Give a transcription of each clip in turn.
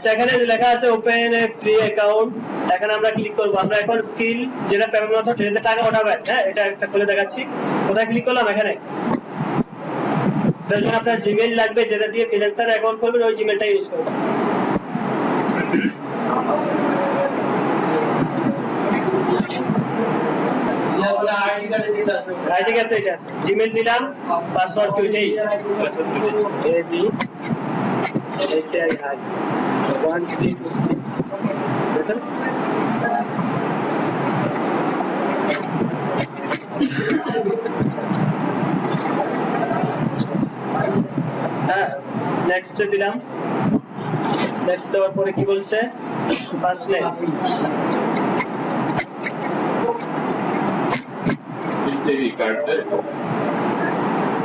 আচ্ছা, এখানে লেখা আছে ওপেন এ ফ্রি অ্যাকাউন্ট। এখানে আমরা ক্লিক করব। আমরা এখন স্কিল যেটা পেমেন্ট মেথড যেটা টাকা ওঠাবেন, হ্যাঁ, এটা একটা খুলে দেখাচ্ছি। কোথায় ক্লিক করলাম? এখানে। তার জন্য আপনার জিমেইল লাগবে, যেটা দিয়ে ফ্রিল্যান্সার অ্যাকাউন্ট করবেন, ওই জিমেইলটা ইউজ করবেন। ঠিক আছে, এটা জিমেইল দিলাম, পাসওয়ার্ড কি ওইটাই? এবি এসআই হাই 1326 দেখেন। হ্যাঁ, নেক্সট দিলাম। নেক্সট দেওয়ার পরে কি বলছে? ফার্স্ট নেম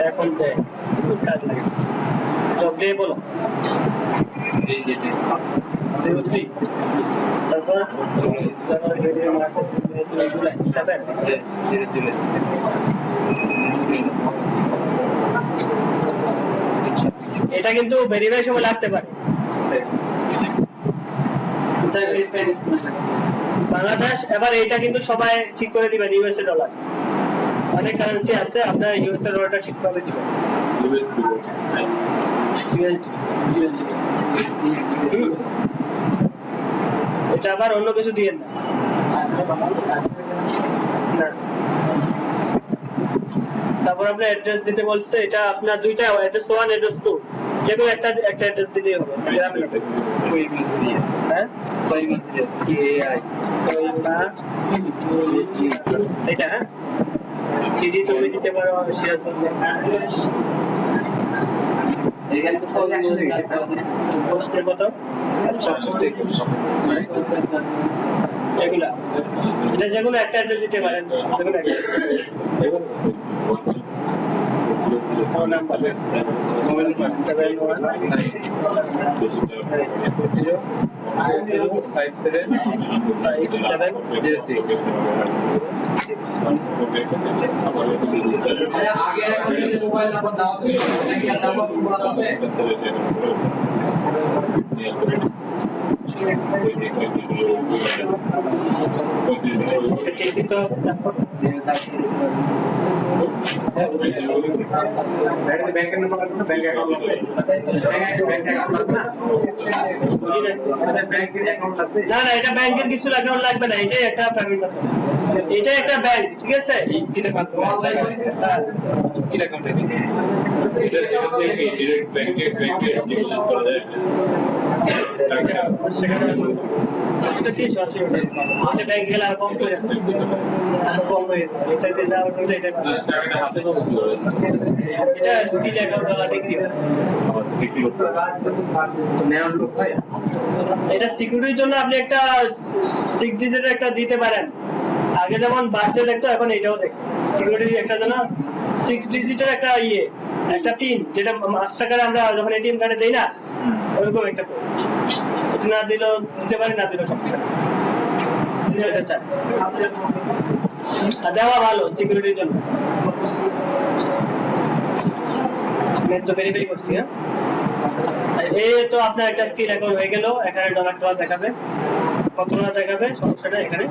এখন দেয় কাজ লাগে। জব দিয়ে বলো তারপর এটা কিন্তু ভেরিফাই সময় লাগতে পারে। বাংলাদেশ। এবার এটা কিন্তু সবাই ঠিক করে দিবেন ইউএসএ ডলার। অনেক কারেন্সি আছে, আপনার ইউএসএ ডলারটা ঠিকভাবে দিবেন। এটা আবার অন্য কিছু দিয়েন না। তারপর আপনার অ্যাড্রেস দিতে বলছে। এটা আপনার দুইটা অ্যাড্রেস, 1 অ্যাড্রেস 2, যে কোনো একটা অ্যাড্রেস দিলেই হবে। হ্যাঁ, এটা হ্যাঁ, সিডি তুমি দিতে পারো, সিরাজগঞ্জ। এগুলা এটা যেগুলো একটা অ্যাড্রেস দিতে পারেন। না না, এটা ব্যাংকের কিছু লাগবে না। এটাই একটা পেমেন্ট মেথড, এটাই একটা ব্যাংক। ঠিক আছে, স্কিল অ্যাকাউন্ট এটা ডাইরেক্ট ব্যাংকে ডিপোজিট করা যায়। সেখানে এটা কি সরাসরি এটা ব্যাংক গেলে আর কম করে কম হয়ে যায়। এটা দিলে আর হলে এটা টাকাটা হাতে কম করে এটা স্কিল অ্যাকাউন্ট দ্বারা বিক্রি হয়। এটা সিকিউরিটির জন্য আপনি একটা 6 ডিজিটের একটা দিতে পারেন। আগে যেমন বার্থডে দেখতো, এখন এটাও দেখো। সিকিউরিটি একটা যেন 6 ডিজিটের একটা একটা পিন, যেটা মাস্টার কার্ডে আমরা যখন এটিএম কার্ডে দেই না, ওরকম একটা কোড। এটা না দিলেও দিতে পারি, না দিলেও সমস্যা নেই। এটা চাই দেওয়া ভালো সিকিউরিটির জন্য। নেট তো ভেরিফাই করছি। হ্যাঁ, এই তো আপনার একটা স্কিল অ্যাকাউন্ট হয়ে গেল। এখানে $2 দেখাবে, কত টাকা দেখাবে, সমস্যাটা এখানে